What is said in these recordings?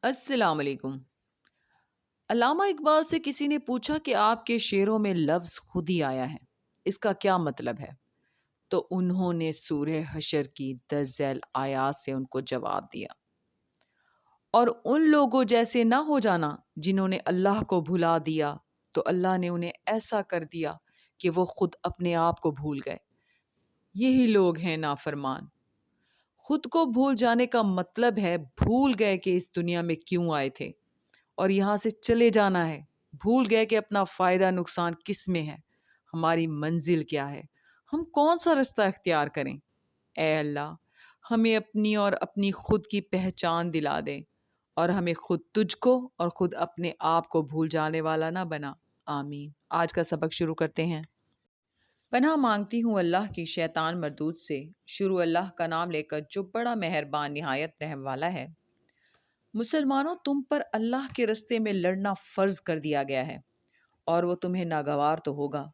السلام علیکم۔ علامہ اقبال سے کسی نے پوچھا کہ آپ کے شعروں میں لفظ خود ہی آیا ہے، اس کا کیا مطلب ہے؟ تو انہوں نے سورہ حشر کی درج ذیل آیات سے ان کو جواب دیا، اور ان لوگوں جیسے نہ ہو جانا جنہوں نے اللہ کو بھلا دیا تو اللہ نے انہیں ایسا کر دیا کہ وہ خود اپنے آپ کو بھول گئے۔ یہی لوگ ہیں نافرمان۔ خود کو بھول جانے کا مطلب ہے بھول گئے کہ اس دنیا میں کیوں آئے تھے اور یہاں سے چلے جانا ہے۔ بھول گئے کہ اپنا فائدہ نقصان کس میں ہے، ہماری منزل کیا ہے، ہم کون سا رستہ اختیار کریں۔ اے اللہ، ہمیں اپنی اور اپنی خود کی پہچان دلا دے، اور ہمیں خود تجھ کو اور خود اپنے آپ کو بھول جانے والا نہ بنا۔ آمین۔ آج کا سبق شروع کرتے ہیں۔ پناہ مانگتی ہوں اللہ کی شیطان مردود سے۔ شروع اللہ کا نام لے کر جو بڑا مہربان نہایت رحم والا ہے۔ مسلمانوں، تم پر اللہ کے رستے میں لڑنا فرض کر دیا گیا ہے، اور وہ تمہیں ناگوار تو ہوگا،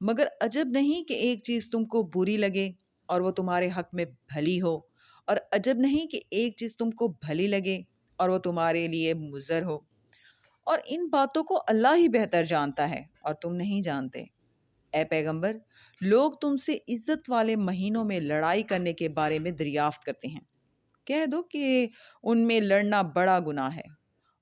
مگر عجب نہیں کہ ایک چیز تم کو بری لگے اور وہ تمہارے حق میں بھلی ہو، اور عجب نہیں کہ ایک چیز تم کو بھلی لگے اور وہ تمہارے لیے مضر ہو، اور ان باتوں کو اللہ ہی بہتر جانتا ہے اور تم نہیں جانتے۔ اے پیغمبر، لوگ تم سے عزت والے مہینوں میں لڑائی کرنے کے بارے میں دریافت کرتے ہیں۔ کہہ دو کہ ان میں لڑنا بڑا گناہ ہے،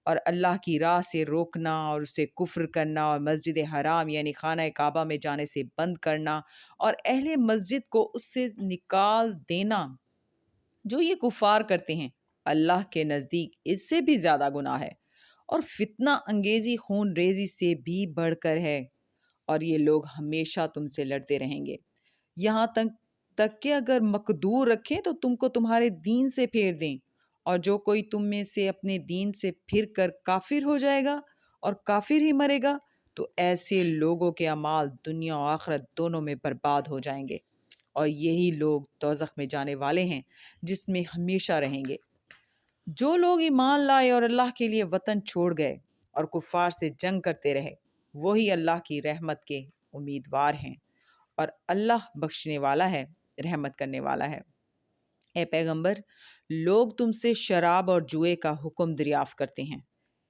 اور اللہ کی راہ سے روکنا اور اسے کفر کرنا اور مسجد حرام یعنی خانہ کعبہ میں جانے سے بند کرنا اور اہل مسجد کو اس سے نکال دینا جو یہ کفار کرتے ہیں، اللہ کے نزدیک اس سے بھی زیادہ گناہ ہے، اور فتنہ انگیزی خون ریزی سے بھی بڑھ کر ہے، اور یہ لوگ ہمیشہ تم سے لڑتے رہیں گے، یہاں تک کہ اگر مقدور رکھیں تو تم کو تمہارے دین سے پھیر دیں، اور جو کوئی تم میں سے اپنے دین سے پھر کر کافر ہو جائے گا اور کافر ہی مرے گا تو ایسے لوگوں کے اعمال دنیا و آخرت دونوں میں برباد ہو جائیں گے، اور یہی لوگ دوزخ میں جانے والے ہیں جس میں ہمیشہ رہیں گے۔ جو لوگ ایمان لائے اور اللہ کے لیے وطن چھوڑ گئے اور کفار سے جنگ کرتے رہے، وہی اللہ کی رحمت کے امیدوار ہیں، اور اللہ بخشنے والا ہے، رحمت کرنے والا ہے۔ اے پیغمبر، لوگ تم سے شراب اور جوئے کا حکم دریافت کرتے ہیں۔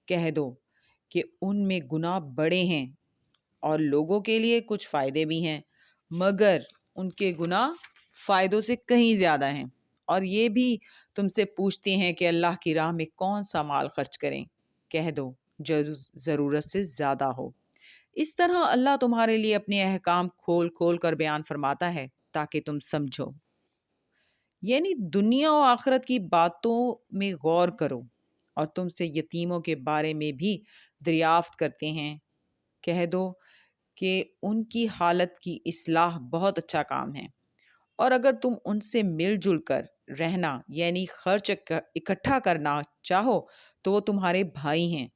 کہہ دو کہ ان میں گناہ بڑے ہیں اور لوگوں کے لیے کچھ فائدے بھی ہیں، مگر ان کے گناہ فائدوں سے کہیں زیادہ ہیں، اور یہ بھی تم سے پوچھتے ہیں کہ اللہ کی راہ میں کون سا مال خرچ کریں۔ کہہ دو جو ضرورت سے زیادہ ہو۔ اس طرح اللہ تمہارے لیے اپنے احکام کھول کھول کر بیان فرماتا ہے تاکہ تم سمجھو، یعنی دنیا و آخرت کی باتوں میں غور کرو، اور تم سے یتیموں کے بارے میں بھی دریافت کرتے ہیں۔ کہہ دو کہ ان کی حالت کی اصلاح بہت اچھا کام ہے، اور اگر تم ان سے مل جل کر رہنا یعنی خرچ اکٹھا کرنا چاہو تو وہ تمہارے بھائی ہیں،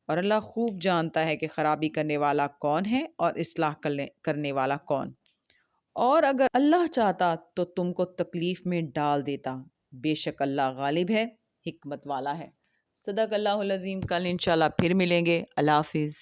اور اللہ خوب جانتا ہے کہ خرابی کرنے والا کون ہے اور اصلاح کرنے والا کون۔ اور اگر اللہ چاہتا تو تم کو تکلیف میں ڈال دیتا، بے شک اللہ غالب ہے، حکمت والا ہے۔ صدق اللہ العظیم۔ کل انشاءاللہ پھر ملیں گے۔ اللہ حافظ۔